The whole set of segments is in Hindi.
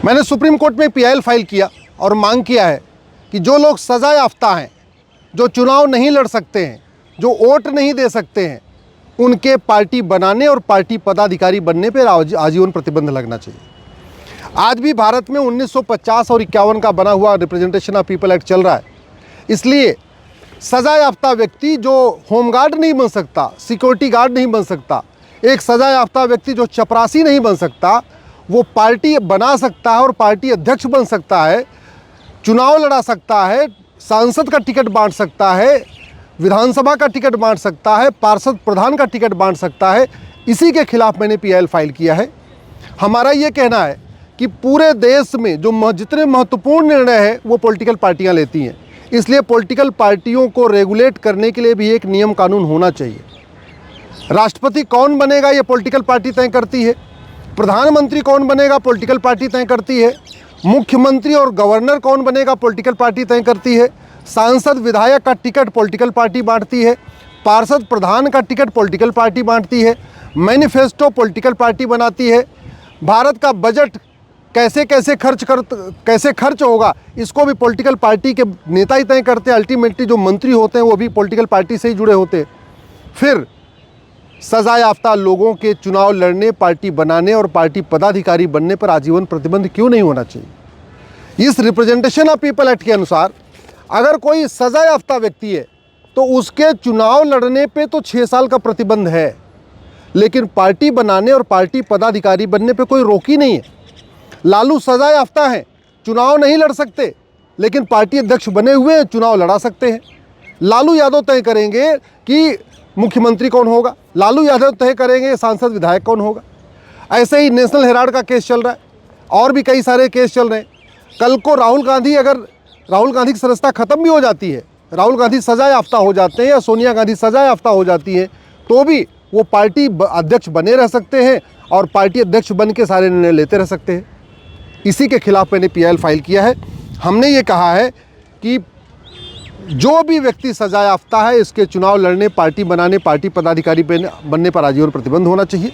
मैंने सुप्रीम कोर्ट में पीआईएल फाइल किया और मांग किया है कि जो लोग सज़ा याफ्ता हैं, जो चुनाव नहीं लड़ सकते हैं, जो वोट नहीं दे सकते हैं, उनके पार्टी बनाने और पार्टी पदाधिकारी बनने पर आजीवन प्रतिबंध लगना चाहिए। आज भी भारत में 1950 और 51 का बना हुआ रिप्रेजेंटेशन ऑफ पीपल एक्ट चल रहा है। इसलिए सज़ा याफ्ता व्यक्ति जो होमगार्ड नहीं बन सकता, सिक्योरिटी गार्ड नहीं बन सकता, एक सज़ा याफ्ता व्यक्ति जो चपरासी नहीं बन सकता, वो पार्टी बना सकता है और पार्टी अध्यक्ष बन सकता है, चुनाव लड़ा सकता है, सांसद का टिकट बांट सकता है, विधानसभा का टिकट बांट सकता है, पार्षद प्रधान का टिकट बांट सकता है। इसी के खिलाफ मैंने पीआईएल फाइल किया है। हमारा ये कहना है कि पूरे देश में जो जितने महत्वपूर्ण निर्णय है वो पॉलिटिकल पार्टियां लेती हैं। इसलिए पॉलिटिकल पार्टियों को रेगुलेट करने के लिए भी एक नियम कानून होना चाहिए। राष्ट्रपति कौन बनेगा ये पॉलिटिकल पार्टी तय करती है, प्रधानमंत्री कौन बनेगा पॉलिटिकल पार्टी तय करती है, मुख्यमंत्री और गवर्नर कौन बनेगा पॉलिटिकल पार्टी तय करती है, सांसद विधायक का टिकट पॉलिटिकल पार्टी बांटती है, पार्षद प्रधान का टिकट पॉलिटिकल पार्टी बांटती है, मैनिफेस्टो पॉलिटिकल पार्टी बनाती है, भारत का बजट कैसे खर्च होगा इसको भी पॉलिटिकल पार्टी के नेता ही तय करते हैं। अल्टीमेटली जो मंत्री होते हैं वो भी पॉलिटिकल पार्टी से ही जुड़े होते हैं। फिर सज़ा याफ्ता लोगों के चुनाव लड़ने, पार्टी बनाने और पार्टी पदाधिकारी बनने पर आजीवन प्रतिबंध क्यों नहीं होना चाहिए? इस रिप्रेजेंटेशन ऑफ पीपल एक्ट के अनुसार अगर कोई सज़ा याफ्ता व्यक्ति है तो उसके चुनाव लड़ने पे तो 6 साल का प्रतिबंध है, लेकिन पार्टी बनाने और पार्टी पदाधिकारी बनने पे कोई रोक ही नहीं है। लालू सज़ा याफ्ता हैं, चुनाव नहीं लड़ सकते, लेकिन पार्टी अध्यक्ष बने हुए हैं, चुनाव लड़ा सकते हैं। लालू यादव तय करेंगे कि मुख्यमंत्री कौन होगा, लालू यादव तय करेंगे सांसद विधायक कौन होगा। ऐसे ही नेशनल हेराल्ड का केस चल रहा है और भी कई सारे केस चल रहे हैं। कल को राहुल गांधी की सदस्यता ख़त्म भी हो जाती है, राहुल गांधी सज़ा याफ्ता हो जाते हैं या सोनिया गांधी सज़ा याफ्ता हो जाती है, तो भी वो पार्टी अध्यक्ष बने रह सकते हैं और पार्टी अध्यक्ष बन के सारे निर्णय लेते रह सकते हैं। इसी के खिलाफ मैंने पीआईएल फाइल किया है। हमने ये कहा है कि जो भी व्यक्ति सज़ा याफ्ता है इसके चुनाव लड़ने, पार्टी बनाने, पार्टी पदाधिकारी बनने पर आजीवन प्रतिबंध होना चाहिए।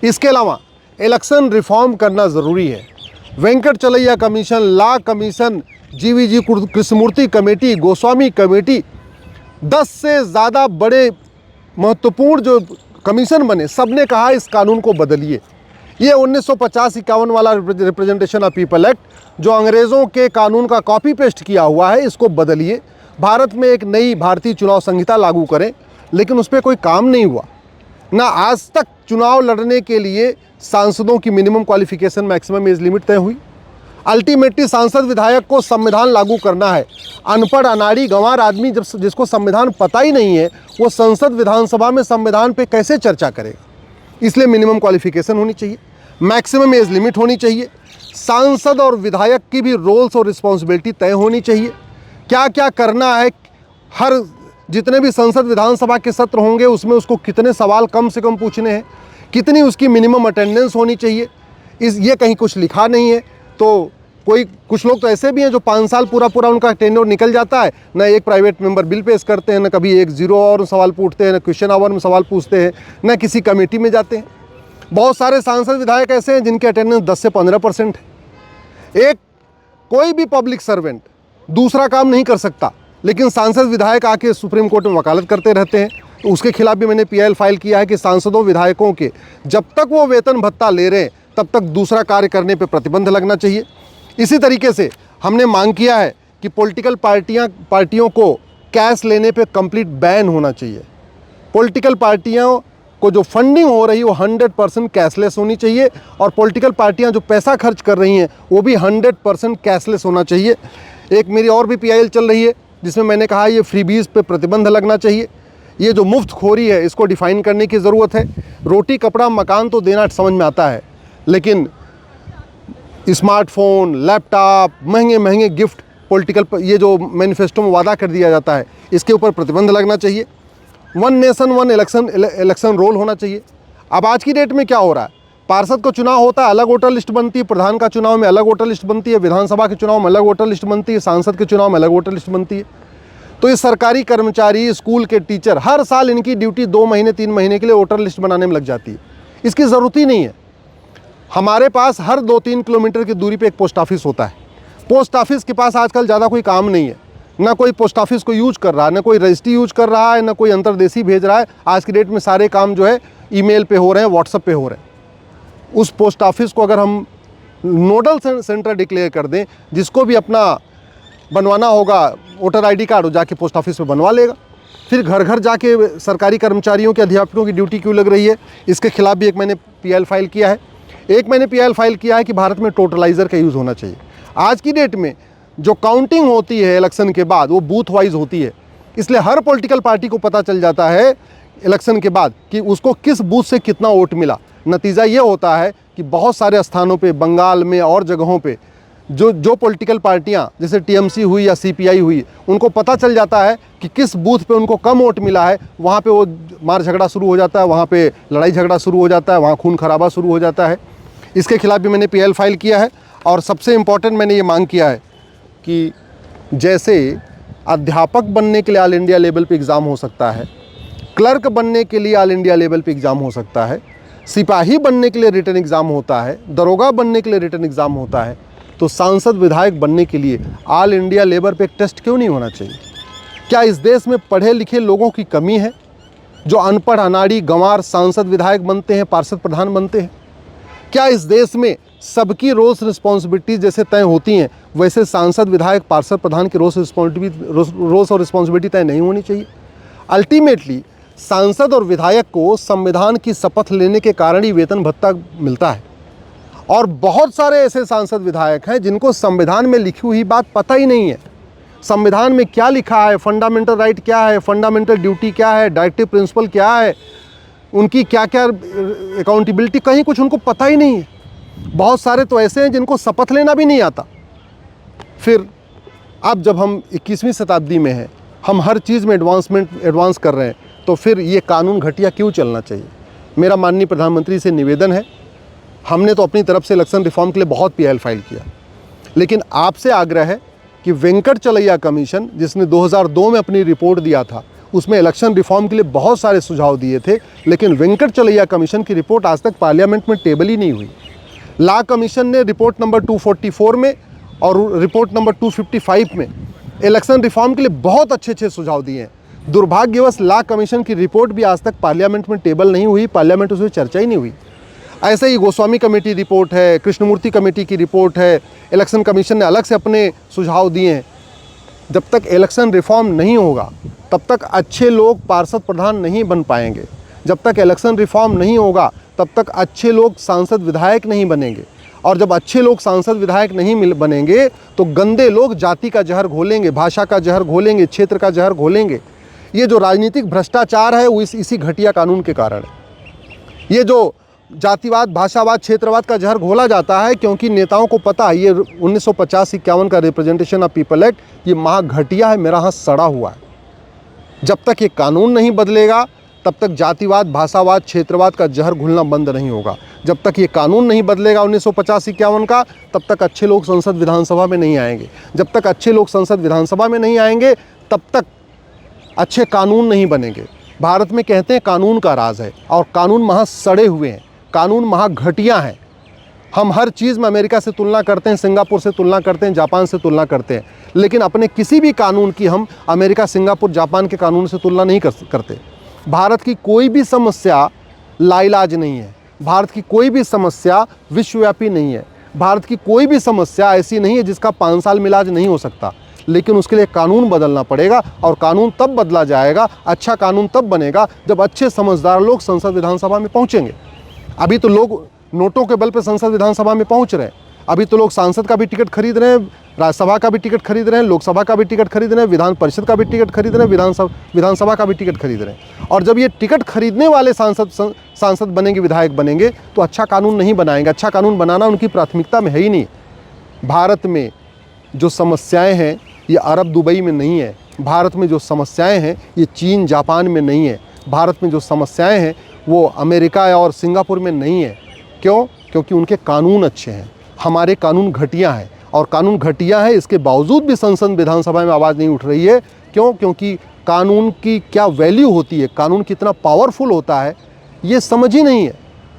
इसके अलावा इलेक्शन रिफॉर्म करना ज़रूरी है। Venkatachaliah commission, law commission, GVG Krishnamurthy committee, Goswami committee, 10 से ज़्यादा बड़े महत्वपूर्ण जो कमीशन बने, सब ने कहा इस कानून को बदलिए। ये 1950-51 वाला रिप्रेजेंटेशन ऑफ पीपल एक्ट जो अंग्रेज़ों के कानून का कॉपी पेस्ट किया हुआ है, इसको बदलिए। भारत में एक नई भारतीय चुनाव संहिता लागू करें, लेकिन उस पर कोई काम नहीं हुआ। ना आज तक चुनाव लड़ने के लिए सांसदों की minimum qualification, maximum age limit तय हुई। अल्टीमेटली सांसद विधायक को संविधान लागू करना है। अनपढ़, अनाड़ी, गंवार आदमी जिसको संविधान पता ही नहीं है, वो संसद विधानसभा में संविधान पे कैसे चर्चा करेगा? इसलिए मिनिमम क्वालिफिकेशन होनी चाहिए, मैक्सिमम एज लिमिट होनी चाहिए। सांसद और विधायक की भी रोल्स और रिस्पॉन्सिबिलिटी तय होनी चाहिए। क्या क्या करना है, हर जितने भी संसद विधानसभा के सत्र होंगे उसमें उसको कितने सवाल कम से कम पूछने हैं, कितनी उसकी मिनिमम अटेंडेंस होनी चाहिए, ये कहीं कुछ लिखा नहीं है। तो कुछ लोग तो ऐसे भी हैं जो 5 साल पूरा उनका टेन्योर निकल जाता है, ना एक प्राइवेट मेंबर बिल पेश करते हैं, ना कभी 1-0 और सवाल पूछते हैं, ना क्वेश्चन आवर में सवाल पूछते हैं, ना किसी कमेटी में जाते हैं। बहुत सारे सांसद विधायक ऐसे हैं जिनके अटेंडेंस 10 से 15% है। कोई भी पब्लिक सर्वेंट दूसरा काम नहीं कर सकता, लेकिन सांसद विधायक आके सुप्रीम कोर्ट में वकालत करते रहते हैं। तो उसके खिलाफ भी मैंने पीआईएल फाइल किया है कि सांसदों विधायकों के जब तक वो वेतन भत्ता ले रहे हैं तब तक दूसरा कार्य करने पर प्रतिबंध लगना चाहिए। इसी तरीके से हमने मांग किया है कि पॉलिटिकल पार्टियों को कैश लेने पे कंप्लीट बैन होना चाहिए। पॉलिटिकल पार्टियों को जो फंडिंग हो रही है वो 100% कैशलेस होनी चाहिए और पॉलिटिकल पार्टियां जो पैसा खर्च कर रही हैं वो भी 100% कैशलेस होना चाहिए। एक मेरी और भी पीआईएल चल रही है जिसमें मैंने कहा ये फ्रीबीज पे प्रतिबंध लगना चाहिए। ये जो मुफ्तखोरी है इसको डिफ़ाइन करने की ज़रूरत है। रोटी, कपड़ा, मकान तो देना समझ में आता है, लेकिन स्मार्टफोन, लैपटॉप, महंगे गिफ्ट, पॉलिटिकल ये जो मैनिफेस्टो में वादा कर दिया जाता है, इसके ऊपर प्रतिबंध लगना चाहिए। 1 नेशन 1 इलेक्शन रोल होना चाहिए। अब आज की डेट में क्या हो रहा है, पार्षद का चुनाव होता है, अलग वोटर लिस्ट बनती है, प्रधान का चुनाव में अलग वोटर लिस्ट बनती है, विधानसभा के चुनाव में अलग वोटर लिस्ट बनती है, सांसद के चुनाव में अलग वोटर लिस्ट बनती है। तो ये सरकारी कर्मचारी, स्कूल के टीचर, हर साल इनकी ड्यूटी 2 महीने 3 महीने के लिए वोटर लिस्ट बनाने में लग जाती है। इसकी ज़रूरत ही नहीं है। हमारे पास हर 2-3 किलोमीटर की दूरी पे एक पोस्ट ऑफिस होता है। पोस्ट ऑफिस के पास आजकल ज़्यादा कोई काम नहीं है, ना कोई पोस्ट ऑफिस को यूज कर रहा है, ना कोई रजिस्ट्री यूज कर रहा है, ना कोई अंतर्देशी भेज रहा है। आज की डेट में सारे काम जो है ईमेल पे हो रहे हैं, व्हाट्सएप पे हो रहे हैं। उस पोस्ट ऑफिस को अगर हम नोडल सेंटर डिक्लेयर कर दें, जिसको भी अपना बनवाना होगा वोटर आईडी कार्ड, वो जाके पोस्ट ऑफिस में बनवा लेगा। फिर घर घर जाके सरकारी कर्मचारियों के, अध्यापकों की ड्यूटी क्यों लग रही है? इसके खिलाफ भी एक मैंने पीएल फाइल किया है। एक मैंने पीएल फाइल किया है कि भारत में टोटलाइज़र का यूज़ होना चाहिए। आज की डेट में जो काउंटिंग होती है इलेक्शन के बाद, वो बूथ वाइज होती है, इसलिए हर पॉलिटिकल पार्टी को पता चल जाता है इलेक्शन के बाद कि उसको किस बूथ से कितना वोट मिला। नतीजा ये होता है कि बहुत सारे स्थानों पे, बंगाल में और जगहों पे जो पॉलिटिकल पार्टियां जैसे टीएमसी हुई या सीपीआई हुई, उनको पता चल जाता है कि किस बूथ पे उनको कम वोट मिला है, वहाँ पे वो मार झगड़ा शुरू हो जाता है, वहाँ पे लड़ाई झगड़ा शुरू हो जाता है, वहाँ खून खराबा शुरू हो जाता है। इसके खिलाफ भी मैंने पीएल फाइल किया है। और सबसे इम्पॉर्टेंट मैंने ये मांग किया है कि जैसे अध्यापक बनने के लिए ऑल इंडिया लेवल पे एग्ज़ाम हो सकता है, क्लर्क बनने के लिए ऑल इंडिया लेवल पे एग्ज़ाम हो सकता है, सिपाही बनने के लिए रिटन एग्ज़ाम होता है, दरोगा बनने के लिए रिटन एग्ज़ाम होता है, तो सांसद विधायक बनने के लिए ऑल इंडिया लेवल पे एक टेस्ट क्यों नहीं होना चाहिए? क्या इस देश में पढ़े लिखे लोगों की कमी है जो अनपढ़, अनाड़ी, गंवार सांसद विधायक बनते हैं, पार्षद प्रधान बनते हैं? क्या इस देश में सबकी रोल्स रिस्पॉन्सिबिलिटीज जैसे तय होती हैं, वैसे सांसद विधायक पार्षद प्रधान की रोल्स और रिस्पॉन्सिबिलिटी तय नहीं होनी चाहिए? अल्टीमेटली सांसद और विधायक को संविधान की शपथ लेने के कारण ही वेतन भत्ता मिलता है। और बहुत सारे ऐसे सांसद विधायक हैं जिनको संविधान में लिखी हुई बात पता ही नहीं है। संविधान में क्या लिखा है, फंडामेंटल राइट क्या है, फंडामेंटल ड्यूटी क्या है, डायरेक्टिव प्रिंसिपल क्या है, उनकी क्या क्या अकाउंटेबिलिटी, कहीं कुछ उनको पता ही नहीं है। बहुत सारे तो ऐसे हैं जिनको शपथ लेना भी नहीं आता। फिर अब जब हम 21वीं शताब्दी में हैं, हम हर चीज़ में एडवांस कर रहे हैं, तो फिर ये कानून घटिया क्यों चलना चाहिए? मेरा माननीय प्रधानमंत्री से निवेदन है, हमने तो अपनी तरफ से इलेक्शन रिफॉर्म के लिए बहुत पीएल फाइल किया, लेकिन आपसे आग्रह है कि वेंकटचलैया कमीशन जिसने 2002 में अपनी रिपोर्ट दिया था, उसमें इलेक्शन रिफॉर्म के लिए बहुत सारे सुझाव दिए थे, लेकिन वेंकटचलैया कमीशन की रिपोर्ट आज तक पार्लियामेंट में टेबल ही नहीं हुई। लॉ कमीशन ने रिपोर्ट नंबर 244 में और रिपोर्ट नंबर 255 में इलेक्शन रिफॉर्म के लिए बहुत अच्छे सुझाव दिए हैं। दुर्भाग्यवश लॉ कमीशन की रिपोर्ट भी आज तक पार्लियामेंट में टेबल नहीं हुई, पार्लियामेंट उसमें चर्चा ही नहीं हुई। ऐसे ही गोस्वामी कमेटी रिपोर्ट है, कृष्णमूर्ति कमेटी की रिपोर्ट है, इलेक्शन कमीशन ने अलग से अपने सुझाव दिए हैं। जब तक इलेक्शन रिफॉर्म नहीं होगा तब तक अच्छे लोग पार्षद प्रधान नहीं बन पाएंगे। जब तक इलेक्शन रिफॉर्म नहीं होगा तब तक अच्छे लोग सांसद विधायक नहीं बनेंगे। और जब अच्छे लोग सांसद विधायक नहीं बनेंगे तो गंदे लोग जाति का जहर घोलेंगे, भाषा का जहर घोलेंगे, क्षेत्र का जहर घोलेंगे। ये जो राजनीतिक भ्रष्टाचार है वो इसी घटिया कानून के कारण है। ये जो जातिवाद, भाषावाद, क्षेत्रवाद का जहर घोला जाता है क्योंकि नेताओं को पता है ये 1950-51 का रिप्रेजेंटेशन ऑफ पीपल एक्ट ये महा घटिया है, मेरा हाथ सड़ा हुआ है। जब तक ये कानून नहीं बदलेगा तब तक जातिवाद, भाषावाद, क्षेत्रवाद का जहर घुलना बंद नहीं होगा। जब तक ये कानून नहीं बदलेगा 1950-51 का, तब तक अच्छे लोग संसद विधानसभा में नहीं आएंगे। जब तक अच्छे लोग संसद विधानसभा में नहीं आएंगे तब तक अच्छे कानून नहीं बनेंगे। भारत में कहते हैं कानून का राज है, और कानून महा सड़े हुए हैं, कानून महा घटिया हैं। हम हर चीज़ में अमेरिका से तुलना करते हैं, सिंगापुर से तुलना करते हैं, जापान से तुलना करते हैं, लेकिन अपने किसी भी कानून की हम अमेरिका, सिंगापुर, जापान के कानून से तुलना नहीं करते। भारत की कोई भी समस्या लाइलाज नहीं है, भारत की कोई भी समस्या विश्वव्यापी नहीं है, भारत की कोई भी समस्या ऐसी नहीं है जिसका 5 साल में इलाज नहीं हो सकता। लेकिन उसके लिए कानून बदलना पड़ेगा, और कानून तब बदला जाएगा, अच्छा कानून तब बनेगा जब अच्छे समझदार लोग संसद विधानसभा में पहुँचेंगे। अभी तो लोग नोटों के बल पर संसद विधानसभा में पहुंच रहे हैं। अभी तो लोग सांसद का भी टिकट खरीद रहे हैं, राज्यसभा का भी टिकट खरीद रहे हैं, लोकसभा का भी टिकट खरीद रहे हैं, विधान परिषद का भी टिकट खरीद रहे हैं, विधानसभा का भी टिकट खरीद रहे हैं। और जब ये टिकट खरीदने वाले सांसद बनेंगे, विधायक बनेंगे, तो अच्छा कानून नहीं बनाएंगे। अच्छा कानून बनाना उनकी प्राथमिकता में है ही नहीं। भारत में जो समस्याएँ हैं ये अरब, दुबई में नहीं है। भारत में जो समस्याएँ हैं ये चीन, जापान में नहीं है। भारत में जो समस्याएँ हैं वो अमेरिका और सिंगापुर में नहीं है। क्यों? क्योंकि उनके कानून अच्छे हैं, हमारे कानून घटिया हैं। और कानून घटिया है, इसके बावजूद भी संसद विधानसभा में आवाज़ नहीं उठ रही है। क्यों? क्योंकि कानून की क्या वैल्यू होती है, कानून कितना पावरफुल होता है, ये समझ ही नहीं है।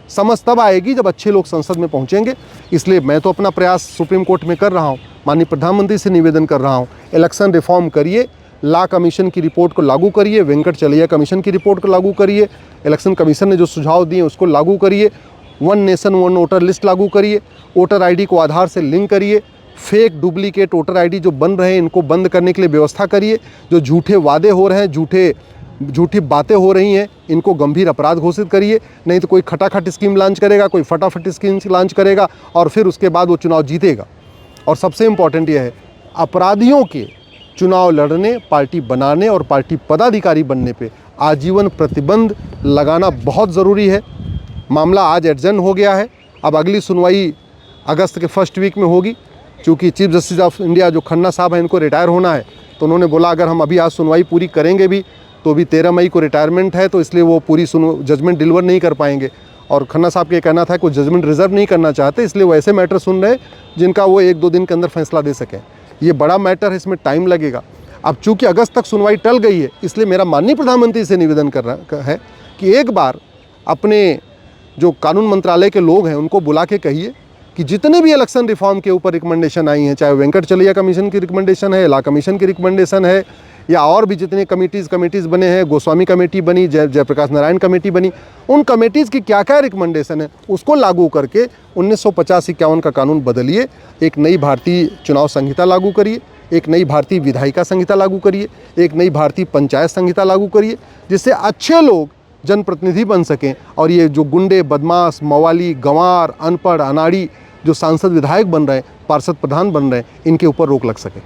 समझ तब आएगी जब अच्छे लोग संसद में पहुंचेंगे। इसलिए मैं तो अपना प्रयास सुप्रीम कोर्ट में कर रहा हूं, माननीय प्रधानमंत्री से निवेदन कर रहा हूं, इलेक्शन रिफॉर्म करिए, लॉ कमीशन की रिपोर्ट को लागू करिए, वेंकट चलैया कमीशन की रिपोर्ट को लागू करिए, इलेक्शन कमीशन ने जो सुझाव दिए उसको लागू करिए, one nation one voter list लागू करिए, वोटर आईडी को आधार से लिंक करिए, फेक डुप्लीकेट वोटर आईडी जो बन रहे हैं इनको बंद करने के लिए व्यवस्था करिए, जो झूठे वादे हो रहे हैं, झूठी बातें हो रही हैं, इनको गंभीर अपराध घोषित करिए। नहीं तो कोई खटाखट स्कीम लॉन्च करेगा, कोई फटाफट स्कीम लॉन्च करेगा और फिर उसके बाद वो चुनाव जीतेगा। और सबसे इम्पॉर्टेंट यह है, अपराधियों के चुनाव लड़ने, पार्टी बनाने और पार्टी पदाधिकारी बनने पे आजीवन प्रतिबंध लगाना बहुत ज़रूरी है। मामला आज एडजर्न हो गया है, अब अगली सुनवाई अगस्त के फर्स्ट वीक में होगी। चूँकि चीफ जस्टिस ऑफ इंडिया जो खन्ना साहब हैं इनको रिटायर होना है, तो उन्होंने बोला अगर हम अभी आज सुनवाई पूरी करेंगे भी तो भी 13 मई को रिटायरमेंट है, तो इसलिए वो पूरी जजमेंट डिलीवर नहीं कर पाएंगे। और खन्ना साहब के कहना था कि जजमेंट रिजर्व नहीं करना चाहते, इसलिए वो ऐसे मैटर सुन रहे हैं जिनका वो 1-2 दिन के अंदर फैसला दे सकें। ये बड़ा मैटर है, इसमें टाइम लगेगा। अब चूँकि अगस्त तक सुनवाई टल गई है, इसलिए मेरा माननीय प्रधानमंत्री से निवेदन कर रहा है कि एक बार अपने जो कानून मंत्रालय के लोग हैं उनको बुला के कहिए कि जितने भी इलेक्शन रिफॉर्म के ऊपर रिकमेंडेशन आई हैं, चाहे वेंकट चलैया कमीशन की रिकमेंडेशन है, लॉ कमीशन की रिकमेंडेशन है, या और भी जितने कमेटीज़ बने हैं, गोस्वामी कमेटी बनी, जयप्रकाश नारायण कमेटी बनी, उन कमेटीज़ की क्या क्या रिकमेंडेशन है उसको लागू करके 1950-51 का कानून बदलिए, एक नई भारतीय चुनाव संहिता लागू करिए, एक नई भारतीय विधायिका संहिता लागू करिए, एक नई भारतीय पंचायत संहिता लागू करिए, जिससे अच्छे लोग जनप्रतिनिधि बन सकें और ये जो गुंडे, बदमाश, मवाली, गंवार, अनपढ़, अनाड़ी जो सांसद विधायक बन रहे हैं, पार्षद प्रधान बन रहे हैं, इनके ऊपर रोक लग सके।